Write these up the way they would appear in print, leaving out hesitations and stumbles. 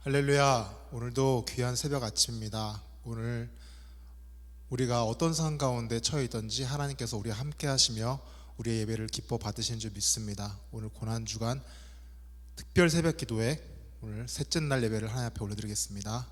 할렐루야. 오늘도 귀한 새벽 아침입니다. 오늘 우리가 어떤 상황 가운데 처해 있든지 하나님께서 우리와 함께 하시며 우리의 예배를 기뻐 받으시는 줄 믿습니다. 오늘 고난주간 특별 새벽 기도회 오늘 셋째 날 예배를 하나님 앞에 올려드리겠습니다.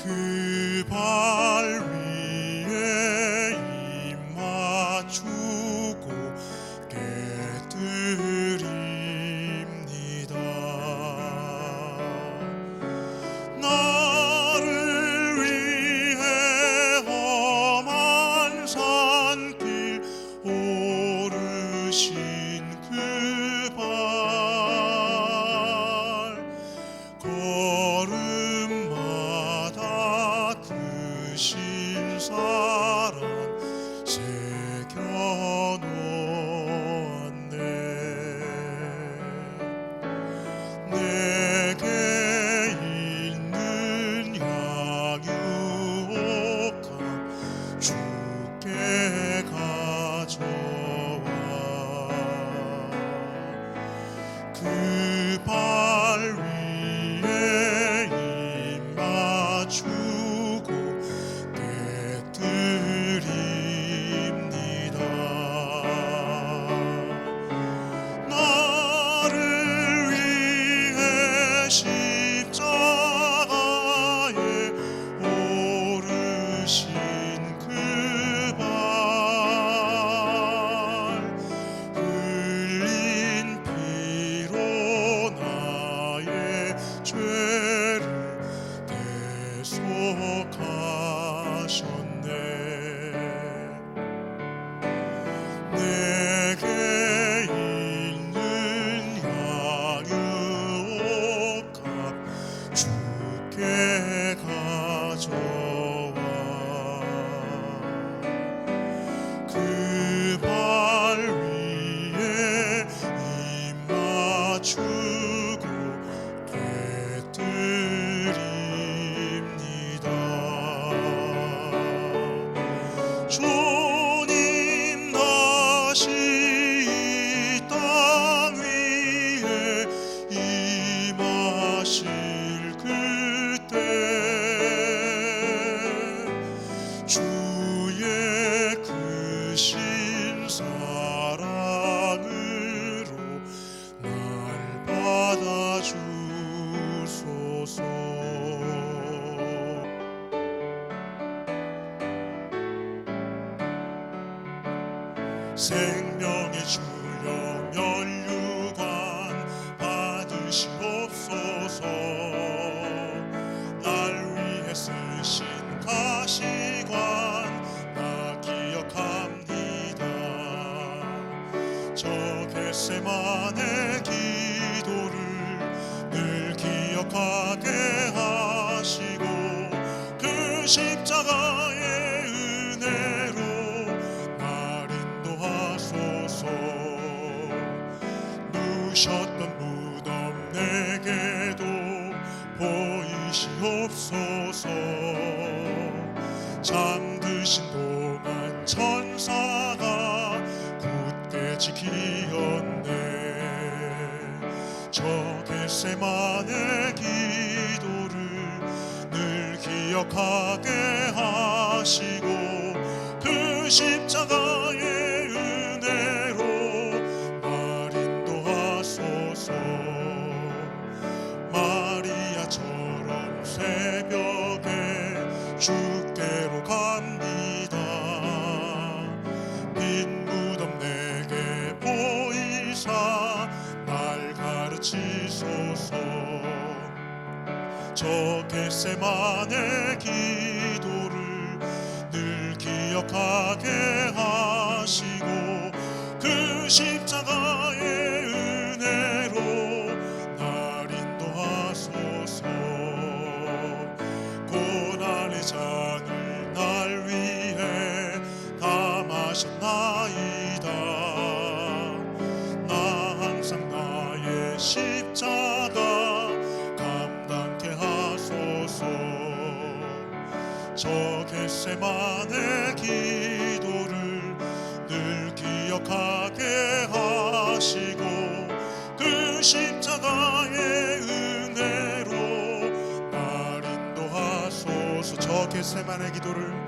그 발 위에 입 맞추고 깨뜨립니다. 나를 위해 험한 산길 오르신 그 발 걸음마다 그 신사랑 새겨놓았네. 내게 있는 양육한 주께 가져와. 그 발 위에 입 맞추고 깨뜨립니다. 나를 위해 십자가에 오르신 그 발 흘린 피로 나의 죄를 대속하셨네. 내게 있는 양육값 주께 가져와. 그 발 위에 입 맞추고 깨뜨립니다. 주님 다시 이 땅 위에 임하실 그때 주의 크신 사랑으로 날 받아주소서. 생명의 주여 면류관 받으시옵소서. 날 위해 쓰신 가시관 나 기억합니다. 저 겟세마네 기도를 늘 기억하게 하시고 그 십자가의 은혜로 누셨던 무덤 내게도 보이시옵소서. 잠드신 동안 천사가 굳게 지키었네. 저 겟세마네 기도를 늘 기억하게 하시고 그 십자가의 은혜로 마리아처럼 새벽에 주께로 갑니다. 빈 무덤 내게 보이사 날 가르치소서. 저 겟세마네 기도를 늘 기억하게 하시고 그 십자가의 은혜로 날 인도하소서. 고난의 잔을 나 하셨나이다. 나 항상 나의 십자가 감당케 하소서. 저 겟세마네 기도를 늘 기억하게 하시고 그 십자가의 은혜로 날 인도하소서. 저 겟세마네 기도를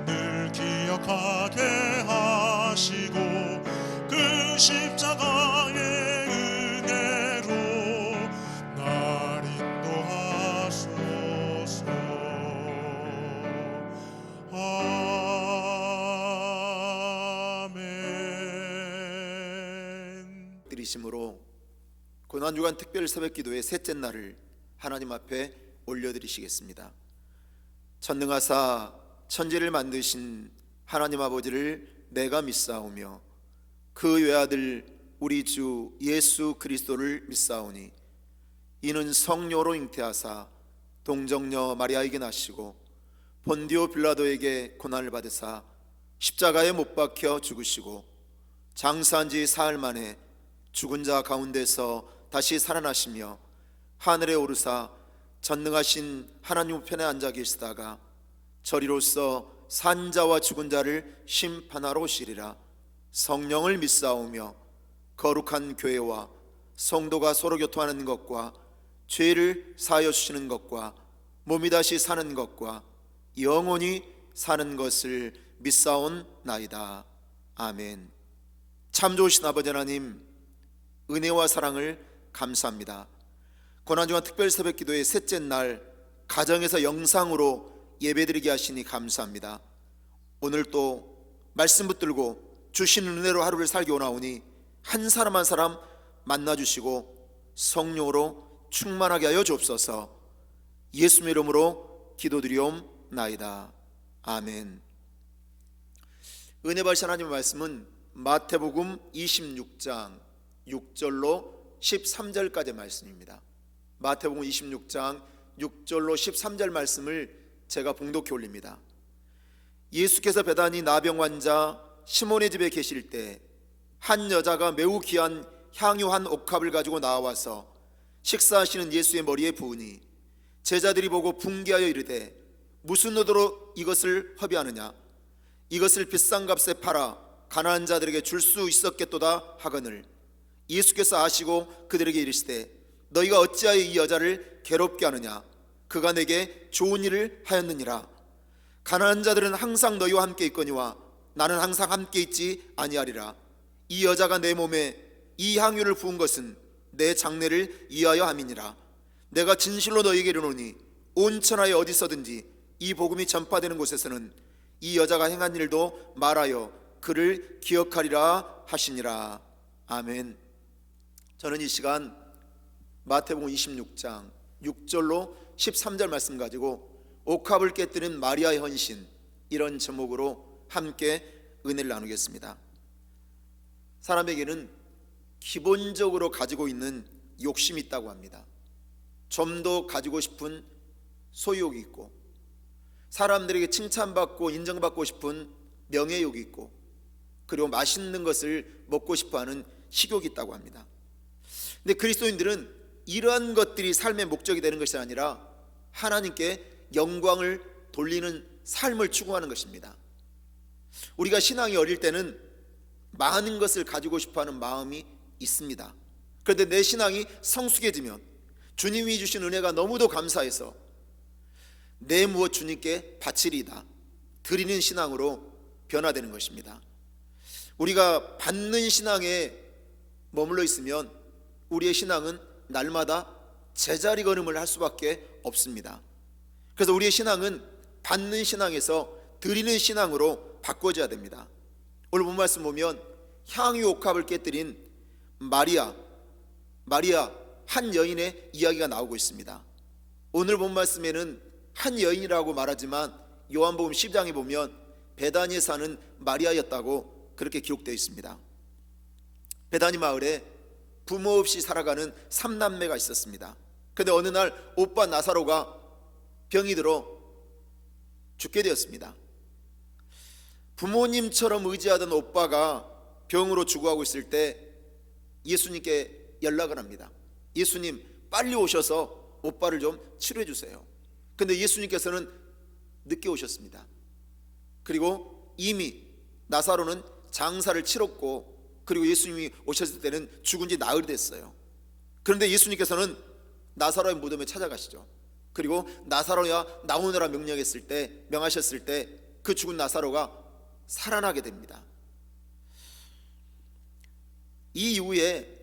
늘 기억하게 하시고 그 십자가의 은혜로 날 인도하소서. 아멘. 드리심으로 고난주간 특별 새벽 기도의 셋째 날을 하나님 앞에 올려드리시겠습니다. 전능하사 천지를 만드신 하나님 아버지를 내가 믿사오며 그 외아들 우리 주 예수 그리스도를 믿사오니 이는 성령으로 잉태하사 동정녀 마리아에게 나시고 본디오 빌라도에게 고난을 받으사 십자가에 못 박혀 죽으시고 장사한 지 사흘 만에 죽은 자 가운데서 다시 살아나시며 하늘에 오르사 전능하신 하나님 우편에 앉아 계시다가 저리로서 산 자와 죽은 자를 심판하러 오시리라. 성령을 믿사오며 거룩한 교회와 성도가 서로 교통하는 것과 죄를 사하여 주시는 것과 몸이 다시 사는 것과 영원히 사는 것을 믿사온나이다. 아멘. 참 좋으신 아버지 하나님, 은혜와 사랑을 감사합니다. 고난주간 특별 새벽 기도의 셋째 날 가정에서 영상으로 예배드리게 하시니 감사합니다. 오늘 또 말씀 붙들고 주신 은혜로 하루를 살기 원하오니 한 사람 한 사람 만나주시고 성령으로 충만하게 하여 주옵소서. 예수의 이름으로 기도드리옵나이다. 아멘. 은혜 받으신 하나님의 말씀은 마태복음 26장 6절로 13절까지의 말씀입니다. 마태복음 26장 6절로 13절 말씀을 제가 봉독해 올립니다. 예수께서 베다니 나병 환자 시몬의 집에 계실 때 한 여자가 매우 귀한 향유 한 옥합을 가지고 나와서 식사하시는 예수의 머리에 부으니 제자들이 보고 분개하여 이르되 무슨 의도로 이것을 허비하느냐? 이것을 비싼 값에 팔아 가난한 자들에게 줄 수 있었겠도다 하거늘 예수께서 아시고 그들에게 이르시되 너희가 어찌하여 이 여자를 괴롭게 하느냐? 그가 내게 좋은 일을 하였느니라. 가난한 자들은 항상 너희와 함께 있거니와 나는 항상 함께 있지 아니하리라. 이 여자가 내 몸에 이 향유를 부은 것은 내 장례를 이하여 함이니라. 내가 진실로 너희에게 이르노니 온 천하에 어디서든지 이 복음이 전파되는 곳에서는 이 여자가 행한 일도 말하여 그를 기억하리라 하시니라. 아멘. 저는 이 시간 마태복음 26장 6절로 13절 말씀 가지고 옥합을 깨뜨린 마리아의 헌신, 이런 제목으로 함께 은혜를 나누겠습니다. 사람에게는 기본적으로 가지고 있는 욕심이 있다고 합니다. 좀 더 가지고 싶은 소유욕이 있고, 사람들에게 칭찬받고 인정받고 싶은 명예욕이 있고, 그리고 맛있는 것을 먹고 싶어하는 식욕이 있다고 합니다. 근데 그리스도인들은 이러한 것들이 삶의 목적이 되는 것이 아니라 하나님께 영광을 돌리는 삶을 추구하는 것입니다. 우리가 신앙이 어릴 때는 많은 것을 가지고 싶어하는 마음이 있습니다. 그런데 내 신앙이 성숙해지면 주님이 주신 은혜가 너무도 감사해서 내 무엇 주님께 바치리이다, 드리는 신앙으로 변화되는 것입니다. 우리가 받는 신앙에 머물러 있으면 우리의 신앙은 날마다 제자리 걸음을 할 수밖에 없습니다. 그래서 우리의 신앙은 받는 신앙에서 드리는 신앙으로 바꿔져야 됩니다. 오늘 본 말씀 보면 향유 옥합을 깨뜨린 마리아 한 여인의 이야기가 나오고 있습니다. 오늘 본 말씀에는 한 여인이라고 말하지만 요한복음 10장에 보면 베다니에 사는 마리아였다고 그렇게 기록되어 있습니다. 베다니 마을에 부모 없이 살아가는 3남매가 있었습니다. 그런데 어느 날 오빠 나사로가 병이 들어 죽게 되었습니다. 부모님처럼 의지하던 오빠가 병으로 죽어가고 있을 때 예수님께 연락을 합니다. 예수님, 빨리 오셔서 오빠를 좀 치료해 주세요. 근데 예수님께서는 늦게 오셨습니다. 그리고 이미 나사로는 장사를 치렀고, 그리고 예수님이 오셨을 때는 죽은 지 나흘이 됐어요. 그런데 예수님께서는 나사로의 무덤에 찾아가시죠. 그리고 나사로야 나오느라 명하셨을 때 그 죽은 나사로가 살아나게 됩니다. 이 이후에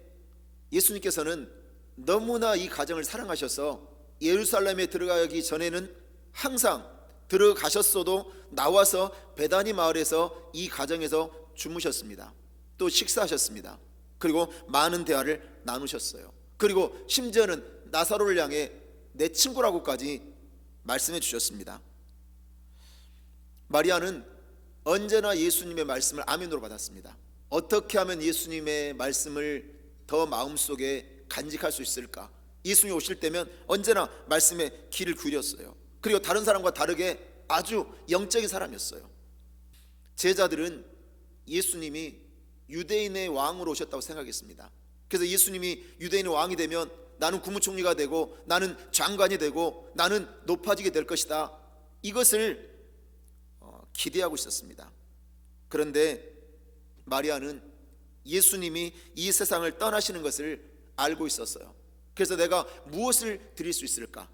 예수님께서는 너무나 이 가정을 사랑하셔서 예루살렘에 들어가기 전에는 항상 들어가셨어도 나와서 베다니 마을에서 이 가정에서 주무셨습니다. 또 식사하셨습니다. 그리고 많은 대화를 나누셨어요. 그리고 심지어는 나사로를 향해 내 친구라고까지 말씀해 주셨습니다. 마리아는 언제나 예수님의 말씀을 아멘으로 받았습니다. 어떻게 하면 예수님의 말씀을 더 마음속에 간직할 수 있을까? 예수님이 오실 때면 언제나 말씀에 귀를 기울였어요. 그리고 다른 사람과 다르게 아주 영적인 사람이었어요. 제자들은 예수님이 유대인의 왕으로 오셨다고 생각했습니다. 그래서 예수님이 유대인의 왕이 되면 나는 국무총리가 되고 나는 장관이 되고 나는 높아지게 될 것이다, 이것을 기대하고 있었습니다. 그런데 마리아는 예수님이 이 세상을 떠나시는 것을 알고 있었어요. 그래서 내가 무엇을 드릴 수 있을까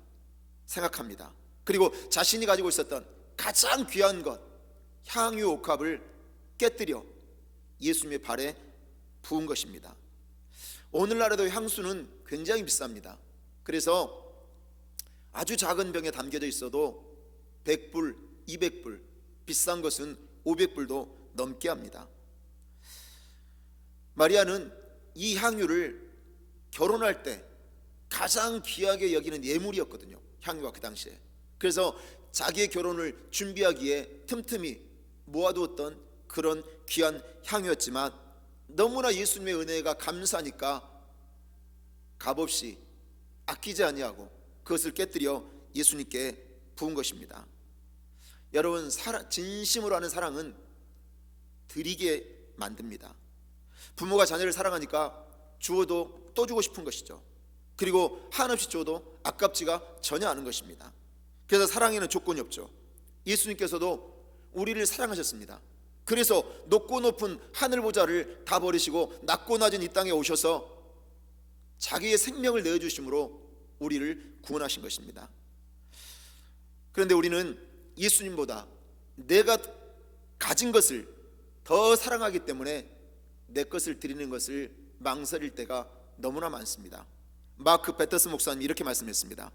생각합니다. 그리고 자신이 가지고 있었던 가장 귀한 것, 향유 옥합을 깨뜨려 예수님의 발에 부은 것입니다. 오늘날에도 향수는 굉장히 비쌉니다. 그래서 아주 작은 병에 담겨져 있어도 100불, 200불, 비싼 것은 500불도 넘게 합니다. 마리아는 이 향유를 결혼할 때 가장 귀하게 여기는 예물이었거든요. 향유가 그 당시에. 그래서 자기의 결혼을 준비하기에 틈틈이 모아두었던 그런 귀한 향유였지만 너무나 예수님의 은혜가 감사하니까 값없이 아끼지 아니하고 그것을 깨뜨려 예수님께 부은 것입니다. 여러분, 진심으로 하는 사랑은 드리게 만듭니다. 부모가 자녀를 사랑하니까 주어도 또 주고 싶은 것이죠. 그리고 한없이 줘도 아깝지가 전혀 않은 것입니다. 그래서 사랑에는 조건이 없죠. 예수님께서도 우리를 사랑하셨습니다. 그래서 높고 높은 하늘 보좌를 다 버리시고 낮고 낮은 이 땅에 오셔서 자기의 생명을 내어주심으로 우리를 구원하신 것입니다. 그런데 우리는 예수님보다 내가 가진 것을 더 사랑하기 때문에 내 것을 드리는 것을 망설일 때가 너무나 많습니다. 마크 베터스 목사님 이렇게 말씀했습니다.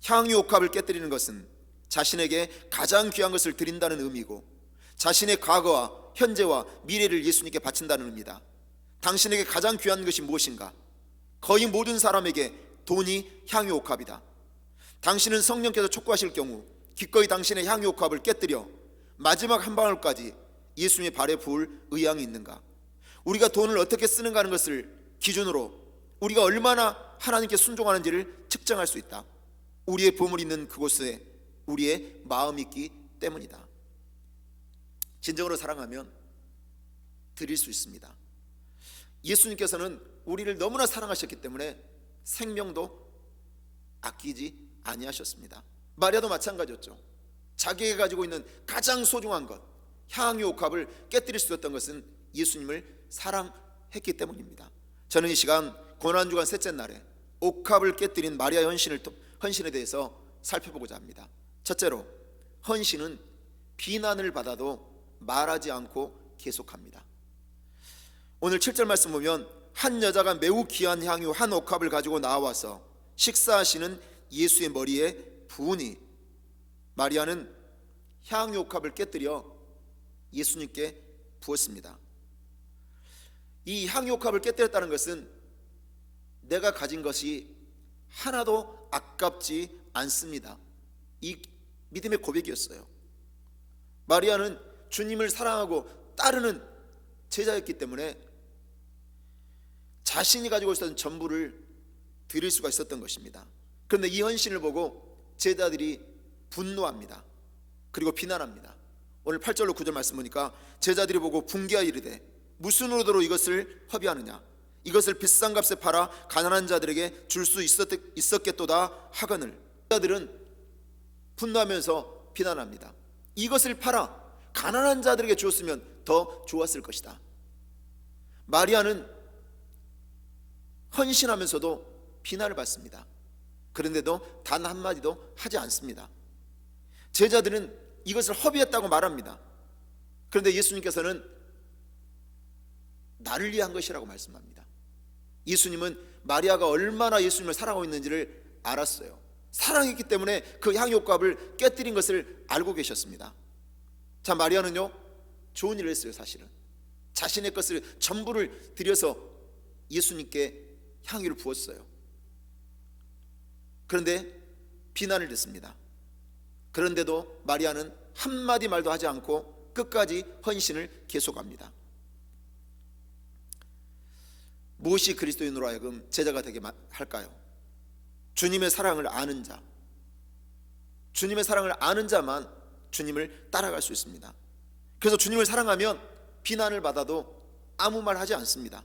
향유 옥합을 깨뜨리는 것은 자신에게 가장 귀한 것을 드린다는 의미고 자신의 과거와 현재와 미래를 예수님께 바친다는 의미다. 당신에게 가장 귀한 것이 무엇인가? 거의 모든 사람에게 돈이 향유 옥합이다. 당신은 성령께서 촉구하실 경우 기꺼이 당신의 향유 옥합을 깨뜨려 마지막 한 방울까지 예수님의 발에 부을 의향이 있는가? 우리가 돈을 어떻게 쓰는가 하는 것을 기준으로 우리가 얼마나 하나님께 순종하는지를 측정할 수 있다. 우리의 보물이 있는 그곳에 우리의 마음이 있기 때문이다. 진정으로 사랑하면 드릴 수 있습니다. 예수님께서는 우리를 너무나 사랑하셨기 때문에 생명도 아끼지 아니하셨습니다. 마리아도 마찬가지였죠. 자기가 가지고 있는 가장 소중한 것, 향유 옥합을 깨뜨릴 수 있었던 것은 예수님을 사랑했기 때문입니다. 저는 이 시간 고난주간 셋째 날에 옥합을 깨뜨린 마리아의 헌신에 대해서 살펴보고자 합니다. 첫째로, 헌신은 비난을 받아도 말하지 않고 계속합니다. 오늘 7절 말씀 보면 한 여자가 매우 귀한 향유 한 옥합을 가지고 나와서 식사하시는 예수의 머리에 부으니, 마리아는 향유 옥합을 깨뜨려 예수님께 부었습니다. 이 향유 옥합을 깨뜨렸다는 것은 내가 가진 것이 하나도 아깝지 않습니다. 이 믿음의 고백이었어요. 마리아는 주님을 사랑하고 따르는 제자였기 때문에 자신이 가지고 있었던 전부를 드릴 수가 있었던 것입니다. 그런데 이 헌신을 보고 제자들이 분노합니다. 그리고 비난합니다. 오늘 8절로 9절 말씀 보니까 제자들이 보고 분개하여 이르되 무슨 의도로 이것을 허비하느냐, 이것을 비싼 값에 팔아 가난한 자들에게 줄 수 있었겠도다 하거늘. 제자들은 분노하면서 비난합니다. 이것을 팔아 가난한 자들에게 주었으면 더 좋았을 것이다. 마리아는 헌신하면서도 비난을 받습니다. 그런데도 단 한마디도 하지 않습니다. 제자들은 이것을 허비했다고 말합니다. 그런데 예수님께서는 나를 위한 것이라고 말씀합니다. 예수님은 마리아가 얼마나 예수님을 사랑하고 있는지를 알았어요. 사랑했기 때문에 그 향유값을 깨뜨린 것을 알고 계셨습니다. 자, 마리아는요, 좋은 일을 했어요. 사실은 자신의 것을 전부를 들여서 예수님께 향유를 부었어요. 그런데 비난을 듣습니다. 그런데도 마리아는 한마디 말도 하지 않고 끝까지 헌신을 계속합니다. 무엇이 그리스도인으로 하여금 제자가 되게 할까요? 주님의 사랑을 아는 자, 주님의 사랑을 아는 자만 주님을 따라갈 수 있습니다. 그래서 주님을 사랑하면 비난을 받아도 아무 말 하지 않습니다.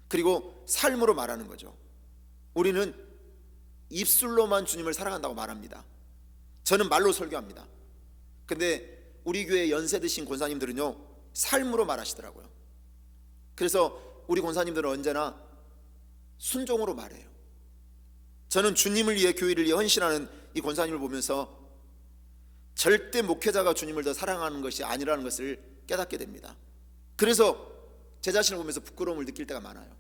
그리고 삶으로 말하는 거죠. 우리는 입술로만 주님을 사랑한다고 말합니다. 저는 말로 설교합니다. 근데 우리 교회 연세 드신 권사님들은요, 삶으로 말하시더라고요. 그래서 우리 권사님들은 언제나 순종으로 말해요. 저는 주님을 위해, 교회를 위해 헌신하는 이 권사님을 보면서 절대 목회자가 주님을 더 사랑하는 것이 아니라는 것을 깨닫게 됩니다. 그래서 제 자신을 보면서 부끄러움을 느낄 때가 많아요.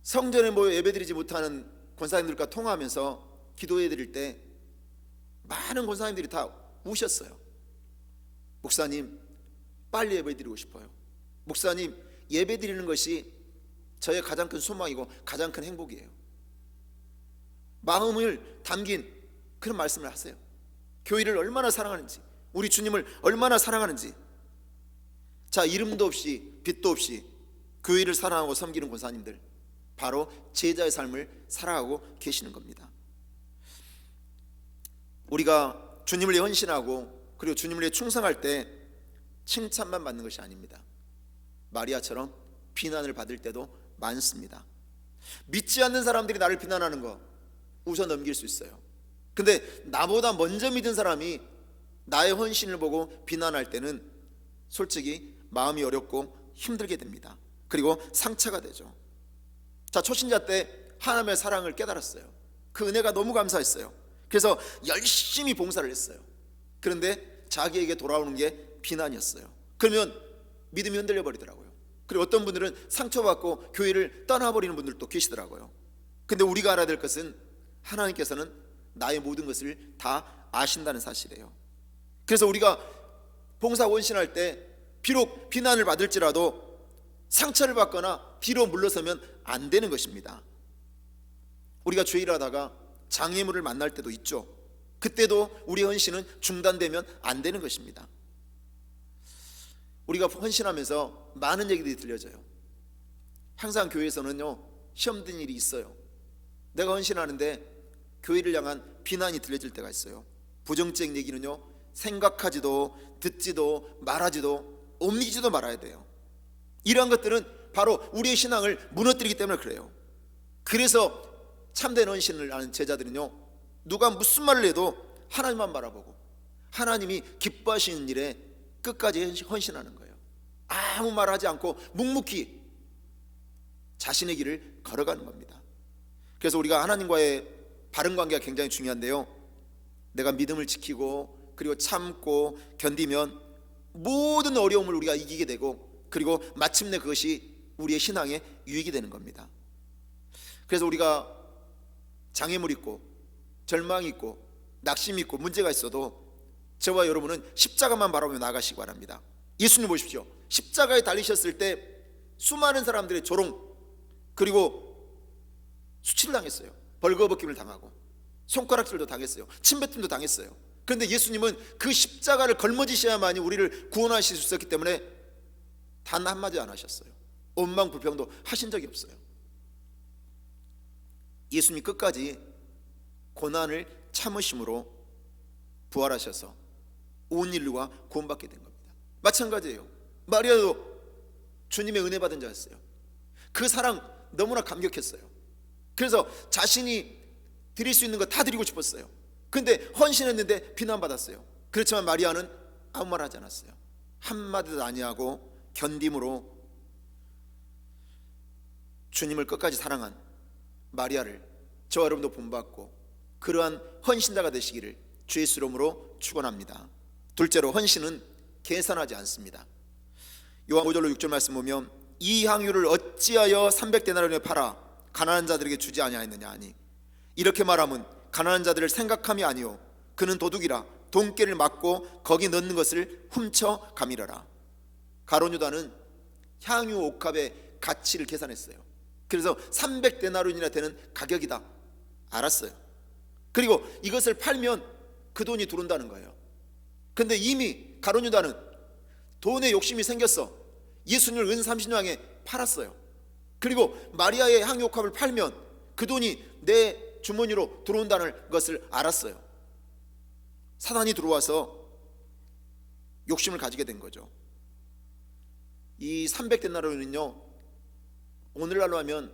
성전에 모여 예배드리지 못하는 권사님들과 통화하면서 기도해 드릴 때 많은 권사님들이 다 우셨어요. 목사님, 빨리 예배 드리고 싶어요. 목사님, 예배 드리는 것이 저의 가장 큰 소망이고 가장 큰 행복이에요. 마음을 담긴 그런 말씀을 하세요. 교회를 얼마나 사랑하는지, 우리 주님을 얼마나 사랑하는지. 자, 이름도 없이 빛도 없이 교회를 사랑하고 섬기는 권사님들, 바로 제자의 삶을 살아가고 계시는 겁니다. 우리가 주님을 위해 헌신하고 그리고 주님을 위해 충성할 때 칭찬만 받는 것이 아닙니다. 마리아처럼 비난을 받을 때도 많습니다. 믿지 않는 사람들이 나를 비난하는 거 웃어 넘길 수 있어요. 근데 나보다 먼저 믿은 사람이 나의 헌신을 보고 비난할 때는 솔직히 마음이 어렵고 힘들게 됩니다. 그리고 상처가 되죠. 자, 초신자 때 하나님의 사랑을 깨달았어요. 그 은혜가 너무 감사했어요. 그래서 열심히 봉사를 했어요. 그런데 자기에게 돌아오는 게 비난이었어요. 그러면 믿음이 흔들려 버리더라고요. 그리고 어떤 분들은 상처받고 교회를 떠나버리는 분들도 계시더라고요. 근데 우리가 알아야 될 것은 하나님께서는 나의 모든 것을 다 아신다는 사실이에요. 그래서 우리가 봉사 원신할 때 비록 비난을 받을지라도 상처를 받거나 뒤로 물러서면 안 되는 것입니다. 우리가 죄를 하다가 장애물을 만날 때도 있죠. 그때도 우리 헌신은 중단되면 안 되는 것입니다. 우리가 헌신하면서 많은 얘기들이 들려져요. 항상 교회에서는요, 시험 든 일이 있어요. 내가 헌신하는데 교회를 향한 비난이 들려질 때가 있어요. 부정적 얘기는요, 생각하지도 듣지도 말하지도 옮기지도 말아야 돼요. 이러한 것들은 바로 우리의 신앙을 무너뜨리기 때문에 그래요. 그래서 참된 헌신을 하는 제자들은요, 누가 무슨 말을 해도 하나님만 바라보고 하나님이 기뻐하시는 일에 끝까지 헌신하는 거예요. 아무 말 하지 않고 묵묵히 자신의 길을 걸어가는 겁니다. 그래서 우리가 하나님과의 바른 관계가 굉장히 중요한데요, 내가 믿음을 지키고 그리고 참고 견디면 모든 어려움을 우리가 이기게 되고, 그리고 마침내 그것이 우리의 신앙에 유익이 되는 겁니다. 그래서 우리가 장애물 있고 절망이 있고 낙심이 있고 문제가 있어도 저와 여러분은 십자가만 바라보며 나가시기 바랍니다. 예수님 보십시오. 십자가에 달리셨을 때 수많은 사람들의 조롱 그리고 수치를 당했어요. 벌거벗김을 당하고 손가락질도 당했어요. 침뱉음도 당했어요. 그런데 예수님은 그 십자가를 걸머지셔야만이 우리를 구원하실 수 있었기 때문에 단 한마디 안 하셨어요. 원망 불평도 하신 적이 없어요. 예수님이 끝까지 고난을 참으심으로 부활하셔서 온 인류가 구원받게 된 겁니다. 마찬가지예요. 마리아도 주님의 은혜 받은 자였어요. 그 사랑 너무나 감격했어요. 그래서 자신이 드릴 수 있는 거 다 드리고 싶었어요. 근데 헌신했는데 비난받았어요. 그렇지만 마리아는 아무 말 하지 않았어요. 한마디도 아니하고 견딤으로 주님을 끝까지 사랑한 마리아를 저와 여러분도 본받고 그러한 헌신자가 되시기를 주의 이름으로 축원합니다. 둘째로, 헌신은 계산하지 않습니다. 요한 5절로 6절 말씀 보면 이 향유를 어찌하여 300데나리온에 팔아 가난한 자들에게 주지 아니하였느냐 하니 이렇게 말하면 가난한 자들을 생각함이 아니요 그는 도둑이라 돈깨를 맞고 거기 넣는 것을 훔쳐 가밀어라. 가룟 유다는 향유 옥합의 가치를 계산했어요. 그래서 300데나리온이나 되는 가격이다 알았어요. 그리고 이것을 팔면 그 돈이 들어온다는 거예요. 근데 이미 가룟 유다는 돈에 욕심이 생겼어. 예수님을 은 30냥에 팔았어요. 그리고 마리아의 향유 옥합을 팔면 그 돈이 내 주머니로 들어온다는 것을 알았어요. 사단이 들어와서 욕심을 가지게 된 거죠. 이 300데나리온은요 오늘날로 하면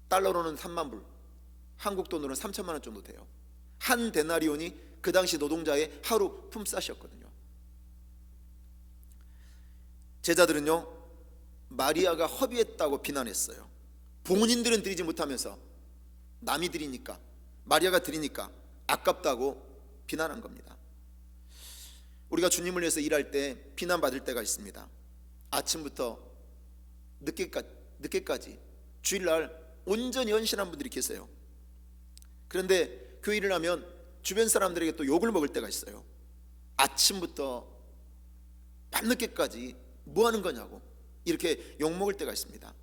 달러로는 3만 불, 한국 돈으로는 3천만 원 정도 돼요. 한 데나리온이 그 당시 노동자의 하루 품삯이었거든요. 제자들은요 마리아가 허비했다고 비난했어요. 본인들은 드리지 못하면서 남이 드리니까, 마리아가 드리니까 아깝다고 비난한 겁니다. 우리가 주님을 위해서 일할 때 비난받을 때가 있습니다. 아침부터 늦게까지 주일날 온전히 헌신한 분들이 계세요. 그런데 교회를 하면 주변 사람들에게 또 욕을 먹을 때가 있어요. 아침부터 밤늦게까지 뭐 하는 거냐고 이렇게 욕 먹을 때가 있습니다.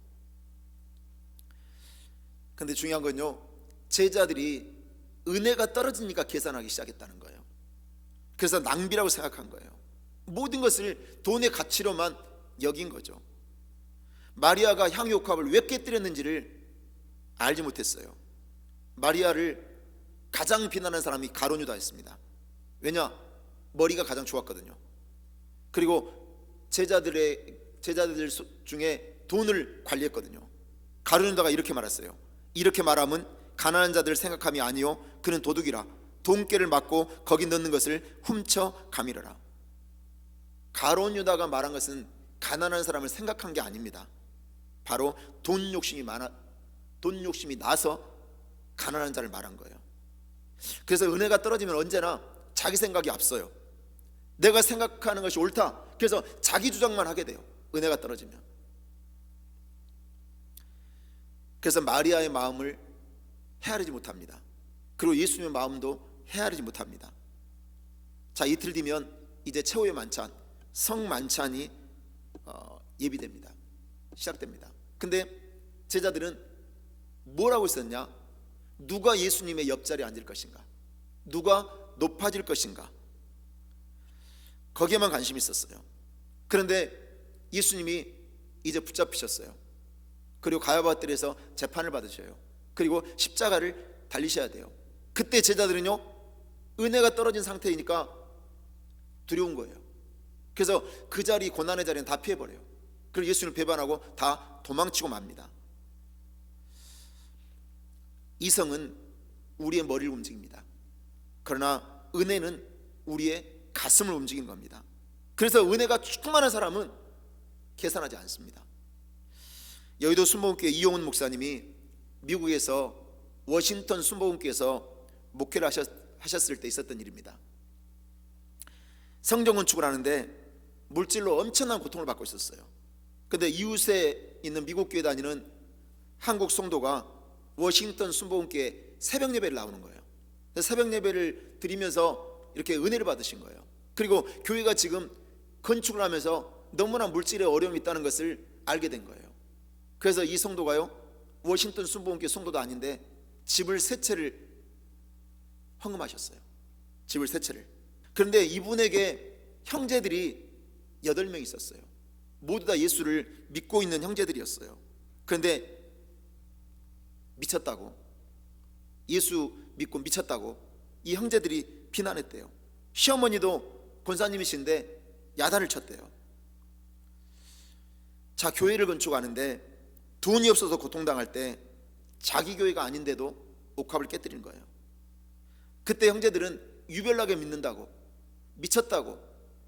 그런데 중요한 건요 제자들이 은혜가 떨어지니까 계산하기 시작했다는 거예요. 그래서 낭비라고 생각한 거예요. 모든 것을 돈의 가치로만 여긴 거죠. 마리아가 향유 옥합을 왜 깨뜨렸는지를 알지 못했어요. 마리아를 가장 비난한 사람이 가룟 유다였습니다. 왜냐? 머리가 가장 좋았거든요. 그리고 제자들 중에 돈을 관리했거든요. 가룟 유다가 이렇게 말했어요. 이렇게 말하면 가난한 자들을 생각함이 아니요 그는 도둑이라 돈깨를 맞고 거기 넣는 것을 훔쳐 가밀어라. 가룟 유다가 말한 것은 가난한 사람을 생각한 게 아닙니다. 바로 돈 욕심이 나서 가난한 자를 말한 거예요. 그래서 은혜가 떨어지면 언제나 자기 생각이 앞서요. 내가 생각하는 것이 옳다. 그래서 자기 주장만 하게 돼요. 은혜가 떨어지면. 그래서 마리아의 마음을 헤아리지 못합니다. 그리고 예수님의 마음도 헤아리지 못합니다. 자, 이틀 뒤면 이제 최후의 만찬, 성만찬이 예비됩니다. 시작됩니다. 근데 제자들은 뭘 하고 있었냐? 누가 예수님의 옆자리에 앉을 것인가? 누가 높아질 것인가? 거기에만 관심이 있었어요. 그런데 예수님이 이제 붙잡히셨어요. 그리고 가야바 뜰에서 재판을 받으셔요. 그리고 십자가를 달리셔야 돼요. 그때 제자들은요 은혜가 떨어진 상태이니까 두려운 거예요. 그래서 그 자리, 고난의 자리는 다 피해버려요. 그리고 예수님을 배반하고 다 도망치고 맙니다. 이성은 우리의 머리를 움직입니다. 그러나 은혜는 우리의 가슴을 움직이는 겁니다. 그래서 은혜가 충만한 사람은 계산하지 않습니다. 여의도 순복음교회 이용훈 목사님이 미국에서 워싱턴 순복음교회에서 목회를 하셨을 때 있었던 일입니다. 성전 건축을 하는데 물질로 엄청난 고통을 받고 있었어요. 그런데 이웃에 있는 미국 교회 다니는 한국 성도가 워싱턴 순복음교회 새벽 예배를 나오는 거예요. 새벽 예배를 드리면서 이렇게 은혜를 받으신 거예요. 그리고 교회가 지금 건축을 하면서 너무나 물질에 어려움이 있다는 것을 알게 된 거예요. 그래서 이 성도가요 워싱턴 순복음교회 성도도 아닌데 집을 세 채를 헌금하셨어요. 집을 세 채를. 그런데 이분에게 형제들이 8명 있었어요. 모두 다 예수를 믿고 있는 형제들이었어요. 그런데 미쳤다고, 예수 믿고 미쳤다고 이 형제들이 비난했대요. 시어머니도 권사님이신데 야단을 쳤대요. 자, 교회를 건축하는데 돈이 없어서 고통당할 때 자기 교회가 아닌데도 옥합을 깨뜨린 거예요. 그때 형제들은 유별나게 믿는다고, 미쳤다고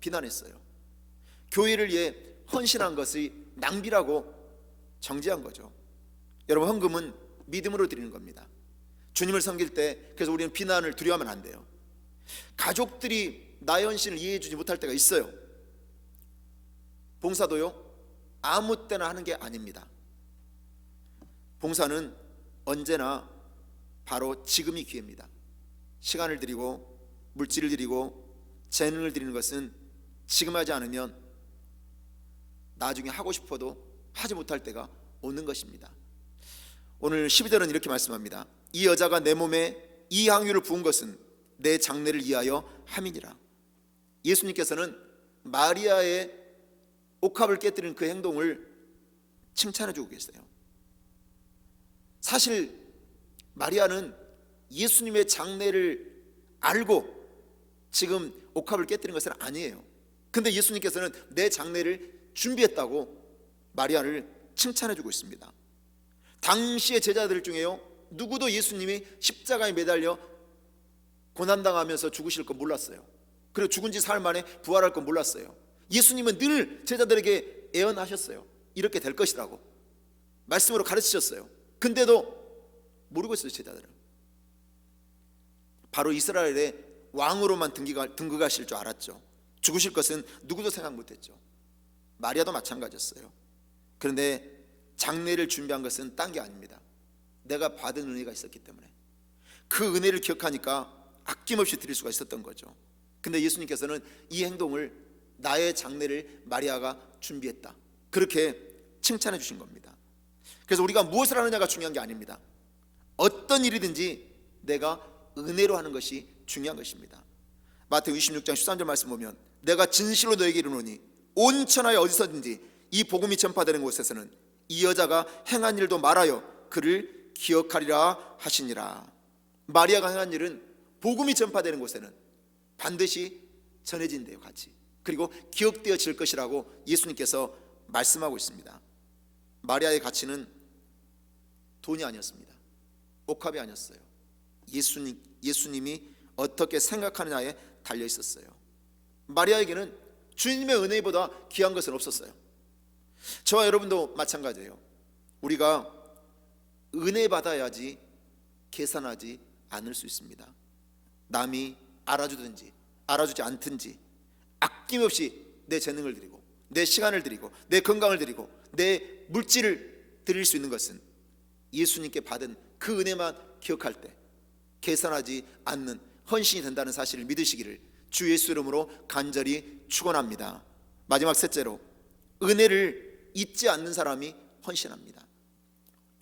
비난했어요. 교회를 위해 헌신한 것이 낭비라고 정죄한 거죠. 여러분, 헌금은 믿음으로 드리는 겁니다. 주님을 섬길 때 그래서 우리는 비난을 두려워하면 안 돼요. 가족들이 나의 헌신을 이해해 주지 못할 때가 있어요. 봉사도요, 아무 때나 하는 게 아닙니다. 봉사는 언제나 바로 지금이 기회입니다. 시간을 드리고 물질을 드리고 재능을 드리는 것은 지금 하지 않으면 나중에 하고 싶어도 하지 못할 때가 오는 것입니다. 오늘 12절은 이렇게 말씀합니다. 이 여자가 내 몸에 이 향유를 부은 것은 내 장례를 위하여 함이니라. 예수님께서는 마리아의 옥합을 깨뜨리는 그 행동을 칭찬해 주고 계세요. 사실 마리아는 예수님의 장례를 알고 지금 옥합을 깨뜨린 것은 아니에요. 근데 예수님께서는 내 장례를 준비했다고 마리아를 칭찬해 주고 있습니다. 당시의 제자들 중에요, 누구도 예수님이 십자가에 매달려 고난당하면서 죽으실 거 몰랐어요. 그리고 죽은 지 사흘 만에 부활할 거 몰랐어요. 예수님은 늘 제자들에게 예언하셨어요. 이렇게 될 것이라고 말씀으로 가르치셨어요. 근데도 모르고 있어요. 제자들은 바로 이스라엘의 왕으로만 등극하실 줄 알았죠. 죽으실 것은 누구도 생각 못했죠. 마리아도 마찬가지였어요. 그런데 장례를 준비한 것은 딴 게 아닙니다. 내가 받은 은혜가 있었기 때문에 그 은혜를 기억하니까 아낌없이 드릴 수가 있었던 거죠. 근데 예수님께서는 이 행동을 나의 장례를 마리아가 준비했다, 그렇게 칭찬해 주신 겁니다. 그래서 우리가 무엇을 하느냐가 중요한 게 아닙니다. 어떤 일이든지 내가 은혜로 하는 것이 중요한 것입니다. 마태복음 26장 13절 말씀 보면 내가 진실로 너에게 이르노니 온 천하에 어디서든지 이 복음이 전파되는 곳에서는 이 여자가 행한 일도 말하여 그를 기억하리라 하시니라. 마리아가 행한 일은 복음이 전파되는 곳에는 반드시 전해진대요, 같이. 그리고 기억되어질 것이라고 예수님께서 말씀하고 있습니다. 마리아의 가치는 돈이 아니었습니다. 옥합이 아니었어요. 예수님이 어떻게 생각하느냐에 달려 있었어요. 마리아에게는 주님의 은혜보다 귀한 것은 없었어요. 저와 여러분도 마찬가지예요. 우리가 은혜 받아야지 계산하지 않을 수 있습니다. 남이 알아주든지 알아주지 않든지 아낌없이 내 재능을 드리고 내 시간을 드리고 내 건강을 드리고 내 물질을 드릴 수 있는 것은 예수님께 받은 그 은혜만 기억할 때 계산하지 않는 헌신이 된다는 사실을 믿으시기를 주 예수 이름으로 간절히 축원합니다. 마지막 셋째로, 은혜를 잊지 않는 사람이 헌신합니다.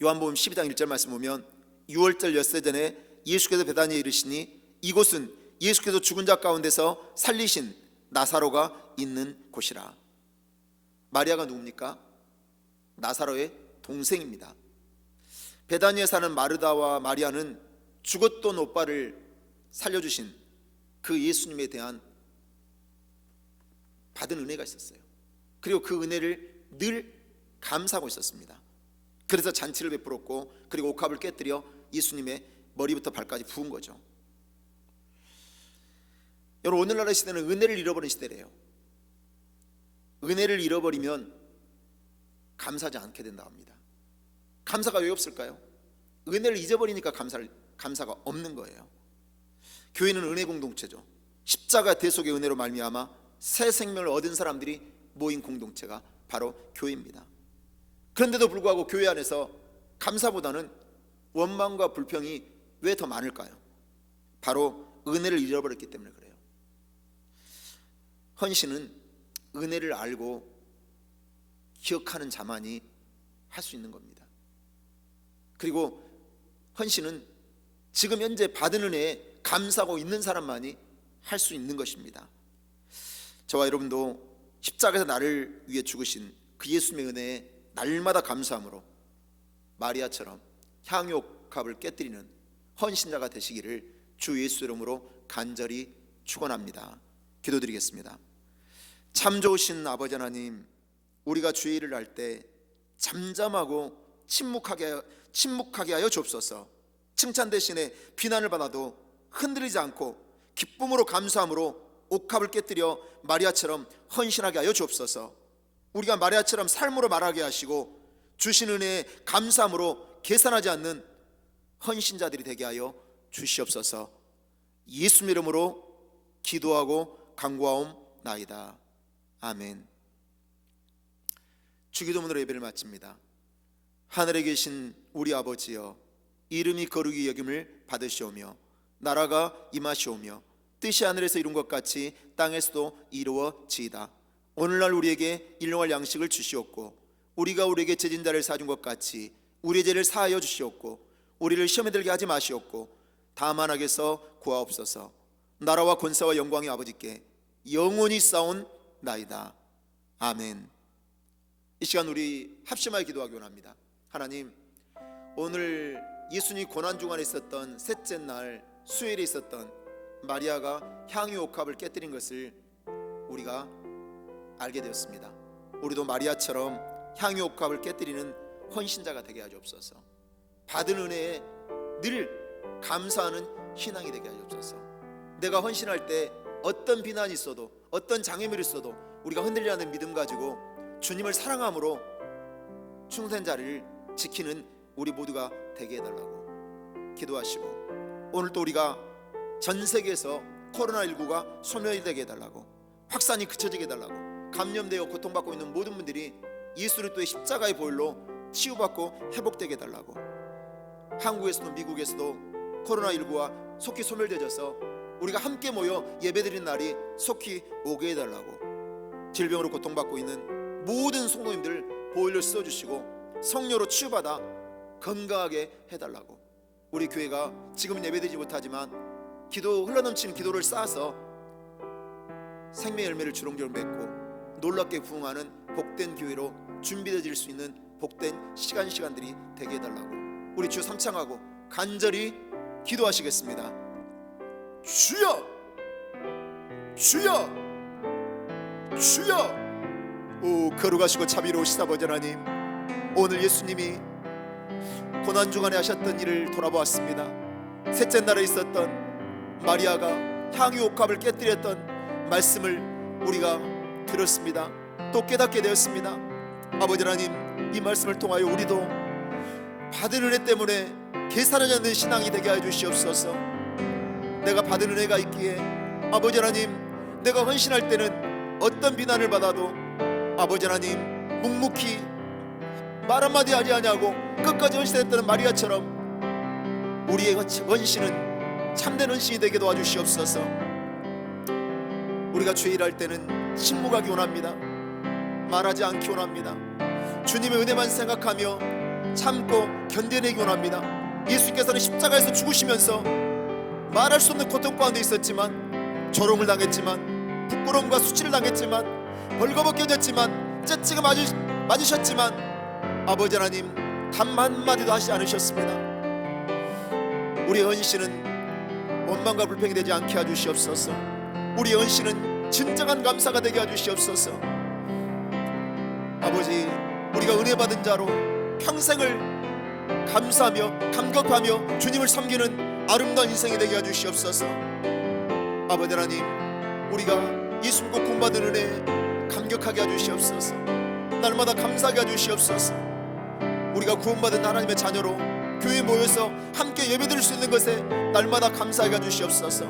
요한복음 12장 1절 말씀 보면 6월절 엿새 전에 예수께서 베다니에 이르시니 이곳은 예수께서 죽은 자 가운데서 살리신 나사로가 있는 곳이라. 마리아가 누굽니까? 나사로의 동생입니다. 베다니에 사는 마르다와 마리아는 죽었던 오빠를 살려주신 그 예수님에 대한 받은 은혜가 있었어요. 그리고 그 은혜를 늘 감사하고 있었습니다. 그래서 잔치를 베풀었고 그리고 옥합을 깨뜨려 예수님의 머리부터 발까지 부은 거죠. 여러분, 오늘날의 시대는 은혜를 잃어버린 시대래요. 은혜를 잃어버리면 감사하지 않게 된다고 합니다. 감사가 왜 없을까요? 은혜를 잊어버리니까 감사가 없는 거예요. 교회는 은혜 공동체죠. 십자가 대속의 은혜로 말미암아 새 생명을 얻은 사람들이 모인 공동체가 바로 교회입니다. 그런데도 불구하고 교회 안에서 감사보다는 원망과 불평이 왜 더 많을까요? 바로 은혜를 잃어버렸기 때문에 그래요. 헌신은 은혜를 알고 기억하는 자만이 할 수 있는 겁니다. 그리고 헌신은 지금 현재 받은 은혜에 감사하고 있는 사람만이 할 수 있는 것입니다. 저와 여러분도 십자가에서 나를 위해 죽으신 그 예수님의 은혜에 날마다 감사함으로 마리아처럼 향유옥합을 깨뜨리는 헌신자가 되시기를 주 예수 이름으로 간절히 축원합니다. 기도드리겠습니다. 참 좋으신 아버지 하나님, 우리가 주의 일을 할 때 잠잠하고 침묵하게 하여 주옵소서. 칭찬 대신에 비난을 받아도 흔들리지 않고 기쁨으로 감사함으로 옥합을 깨뜨려 마리아처럼 헌신하게 하여 주옵소서. 우리가 마리아처럼 삶으로 말하게 하시고 주신 은혜에 감사함으로 계산하지 않는 헌신자들이 되게 하여 주시옵소서. 예수 이름으로 기도하고 간구하옵나이다. 아멘. 주기도문으로 예배를 마칩니다. 하늘에 계신 우리 아버지여, 이름이 거룩히 여김을 받으시오며 나라가 임하시오며 뜻이 하늘에서 이룬 것 같이 땅에서도 이루어지이다. 오늘날 우리에게 일용할 양식을 주시옵고 우리가 우리에게 죄진 자를 사준 것 같이 우리의 죄를 사하여 주시옵고 우리를 시험에 들게 하지 마시옵고 다만 악에서 구하옵소서. 나라와 권세와 영광이 아버지께 영원히 싸운나이다. 아멘. 이 시간 우리 합심하여 기도하기 원합니다. 하나님, 오늘 예수님 고난주간에 있었던 셋째 날 수요일에 있었던 마리아가 향유 옥합을 깨뜨린 것을 우리가 알게 되었습니다. 우리도 마리아처럼 향유 옥합을 깨뜨리는 헌신자가 되게 하옵소서. 받은 은혜에 늘 감사하는 신앙이 되게 하옵소서. 내가 헌신할 때 어떤 비난이 있어도 어떤 장애물이 있어도 우리가 흔들리지 않는 믿음 가지고 주님을 사랑함으로 충성자를 지키는 우리 모두가 되게 해달라고 기도하시고, 오늘 또 우리가 전 세계에서 코로나19가 소멸이 되게 해달라고, 확산이 그쳐지게 해달라고, 감염되어 고통받고 있는 모든 분들이 예수 그리스도의 십자가의 보혈로 치유받고 회복되게 해달라고, 한국에서도 미국에서도 코로나19가 속히 소멸되어져서 우리가 함께 모여 예배드리는 날이 속히 오게 해달라고, 질병으로 고통받고 있는 모든 성도님들 보혈로 씻어주시고 성령으로 치유받아 건강하게 해달라고, 우리 교회가 지금은 예배드리지 못하지만 기도 흘러넘치는 기도를 쌓아서 생명의 열매를 주렁주렁 맺고 놀랍게 부흥하는 복된 교회로 준비되어질 수 있는 복된 시간들이 되게 해달라고 우리 주 삼창하고 간절히 기도하시겠습니다. 주여, 주여, 주여. 오, 거룩하시고 자비로우신 아버지 하나님, 오늘 예수님이 고난주간에 하셨던 일을 돌아보았습니다. 셋째 날에 있었던 마리아가 향유 옥합을 깨뜨렸던 말씀을 우리가 들었습니다. 또 깨닫게 되었습니다. 아버지 하나님, 이 말씀을 통하여 우리도 받은 은혜 때문에 계산하지 않는 신앙이 되게 해 주시옵소서. 내가 받은 은혜가 있기에 아버지 하나님, 내가 헌신할 때는 어떤 비난을 받아도 아버지 하나님 묵묵히 말 한마디 하지 아니하고 끝까지 헌신했다는 마리아처럼 우리의 헌신은 참된 헌신이 되게 도와주시옵소서. 우리가 죄 일할 때는 침묵하기 원합니다. 말하지 않기 원합니다. 주님의 은혜만 생각하며 참고 견뎌내기 원합니다. 예수께서는 십자가에서 죽으시면서 말할 수 없는 고통 가운데 있었지만, 조롱을 당했지만, 부끄러움과 수치를 당했지만, 벌거벗겨졌지만, 째찍을 맞으셨지만 아버지 하나님 단 한마디도 하시지 않으셨습니다. 우리의 헌신은 원망과 불평이 되지 않게 해주시옵소서. 우리의 헌신은 진정한 감사가 되게 해주시옵소서. 아버지, 우리가 은혜 받은 자로 평생을 감사하며 감격하며 주님을 섬기는 아름다운 인생이 되게 해주시옵소서. 아버지 하나님, 우리가 예수 믿고 구원받은 은혜에 감격하게 해주시옵소서. 날마다 감사하게 해주시옵소서. 우리가 구원받은 하나님의 자녀로 교회에 모여서 함께 예배드릴 수 있는 것에 날마다 감사하게 해주시옵소서.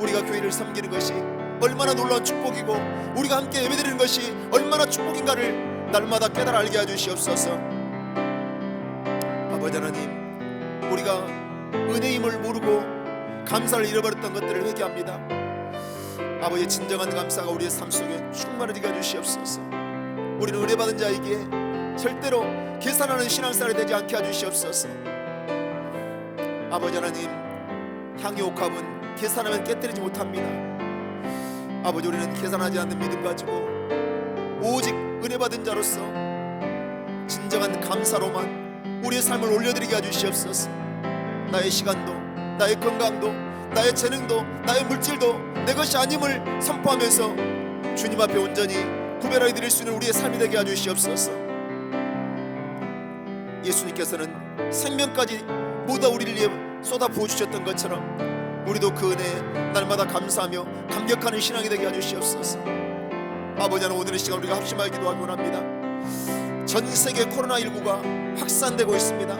우리가 교회를 섬기는 것이 얼마나 놀라운 축복이고 우리가 함께 예배드리는 것이 얼마나 축복인가를 날마다 깨달아 알게 해주시옵소서. 아버지 하나님, 우리가 은혜임을 모르고 감사를 잃어버렸던 것들을 회개합니다. 아버지의 진정한 감사가 우리의 삶 속에 충만하게 해주시옵소서. 우리는 은혜 받은 자에게 절대로 계산하는 신앙생활이 되지 않게 해주시옵소서. 아버지 하나님, 향유 옥합은 계산하면 깨뜨리지 못합니다. 아버지, 우리는 계산하지 않는 믿음 가지고 오직 은혜 받은 자로서 진정한 감사로만 우리의 삶을 올려드리게 해주시옵소서. 나의 시간도 나의 건강도 나의 재능도 나의 물질도 내 것이 아님을 선포하면서 주님 앞에 온전히 구별하게 드릴 수 있는 우리의 삶이 되게 해주시옵소서. 예수님께서는 생명까지 모두 우리를 위해 쏟아 부어주셨던 것처럼 우리도 그 은혜에 날마다 감사하며 감격하는 신앙이 되게 해주시옵소서. 아버지 하나님, 오늘의 시간 우리가 합심하여 기도하기 원합니다. 전 세계 코로나19가 확산되고 있습니다.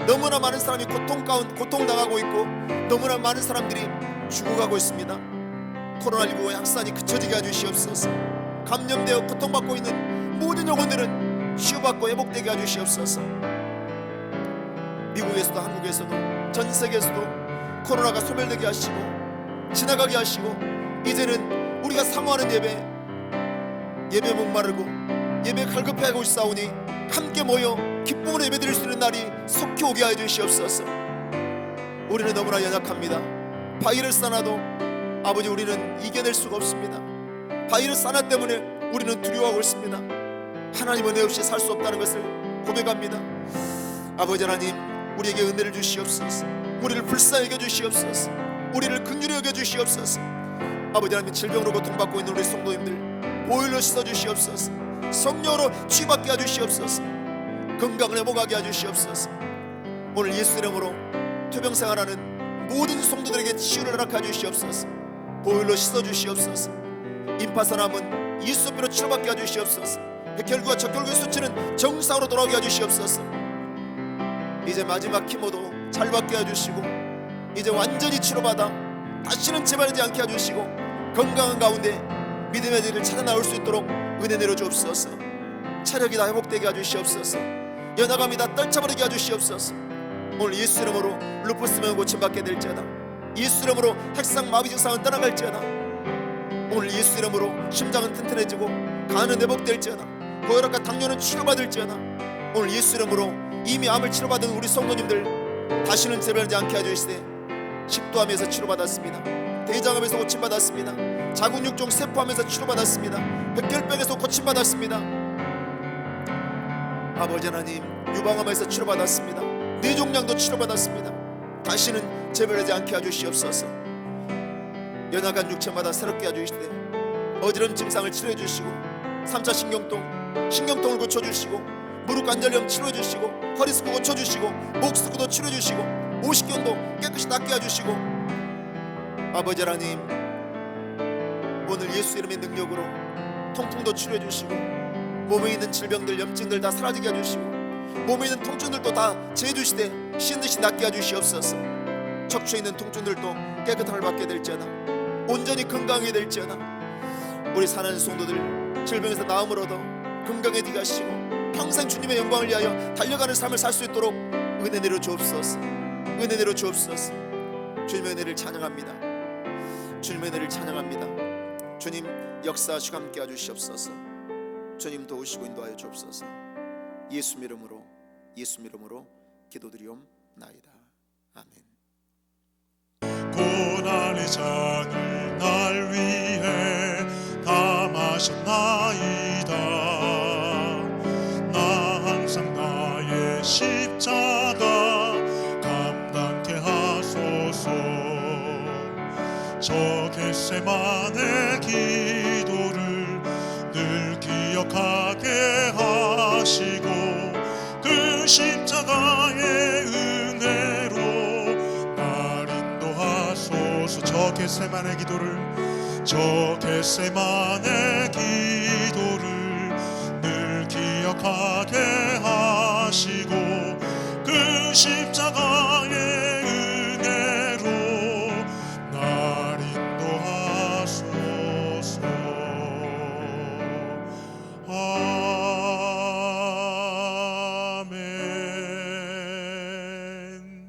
너무나 많은 사람이 고통당하고 있고 너무나 많은 사람들이 죽어가고 있습니다. 코로나19의 확산이 그쳐지게 해주시옵소서. 감염되어 고통받고 있는 모든 영혼들은 치유받고 회복되게 해주시옵소서. 미국에서도 한국에서도 전 세계에서도 코로나가 소멸되게 하시고 지나가게 하시고 이제는 우리가 사모하는 예배 목마르고 예배 갈급해하고 있사오니 함께 모여 기쁨으로 예배드릴 수 있는 날이 속히 오게 하여 주시옵소서. 우리는 너무나 연약합니다. 바이러스 하나도 아버지 우리는 이겨낼 수가 없습니다. 바이러스 하나 때문에 우리는 두려워하고 있습니다. 하나님 은혜 없이 살 수 없다는 것을 고백합니다. 아버지 하나님, 우리에게 은혜를 주시옵소서. 우리를 불쌍히 여겨주시옵소서. 우리를 긍휼히 여겨주시옵소서. 아버지 하나님, 질병으로 고통받고 있는 우리 성도님들 보혈로 씻어주시옵소서. 성령으로 치유받게 해주시옵소서. 건강을 회복하게 해주시옵소서. 오늘 예수 이름으로 투병생활하는 모든 성도들에게 치유를 허락해 주시옵소서. 보혈로 씻어주시옵소서. 임파선암은 예수피로 치료받게 해주시옵소서. 백혈구와 적혈구의 수치는 정상으로 돌아오게 해주시옵소서. 이제 마지막 키모도 잘 받게 해주시고 이제 완전히 치료받아 다시는 재발하지 않게 해주시고 건강한 가운데 믿음의 길을 찾아 나올 수 있도록 은혜 내려주옵소서. 체력이 다 회복되게 해주시옵소서. 연약함이 다 떨쳐버리게 해주시옵소서. 오늘 예수 이름으로 루푸스면 고침받게 될지어다. 예수 이름으로 핵상 마비 증상은 떠나갈지어다. 오늘 예수 이름으로 심장은 튼튼해지고 간은 회복될지어다. 고혈압과 당뇨는 치료받을지어다. 오늘 예수 이름으로 이미 암을 치료받은 우리 성도님들 다시는 재발하지 않게 해주시되 식도암에서 치료받았습니다. 대장암에서 고침받았습니다. 자궁육종 세포암에서 치료받았습니다. 백혈병에서 고침받았습니다. 아버지 하나님, 유방암에서 치료받았습니다. 뇌종양도 치료받았습니다. 다시는 재발하지 않게 해주시옵소서. 연약한 육체마다 새롭게 해주시되 어지럼 증상을 치료해 주시고 3차 신경통을 고쳐주시고 무릎 관절염 치료해 주시고 허리 스크 고쳐 주시고 목 스크도 치료해 주시고 오십견도 깨끗이 낫게 해주시고 아버지 하나님, 오늘 예수 이름의 능력으로 통풍도 치료해 주시고 몸에 있는 질병들 염증들 다 사라지게 해주시고 몸에 있는 통증들도 다 재해주시되 신듯이 낫게 해주시옵소서. 척추에 있는 통증들도 깨끗함을 받게 될지어다. 온전히 건강하게 될지어다. 우리 사는 성도들 질병에서 나음을 얻어 건강해지게 하시고 평생 주님의 영광을 위하여 달려가는 삶을 살 수 있도록 은혜 내려 주옵소서. 은혜 내려 주옵소서. 주님의 은혜를 찬양합니다. 주님의 은혜를 찬양합니다. 주님 역사하시고 함께 해주시옵소서. 주님 도우시고 인도하여 주옵소서. 예수 이름으로 기도드리옵나이다. 아멘. 고난의 잔을 날 위해 다 마셨나이다. 나 항상 나의 십자가 감당케 하소서. 저 겟세마네 기도를 늘 기억하게 하시고 그 십자가의 은혜로 날 인도하소서. 저 겟세마네 기도를 늘 기억하게 하시고 그 십자가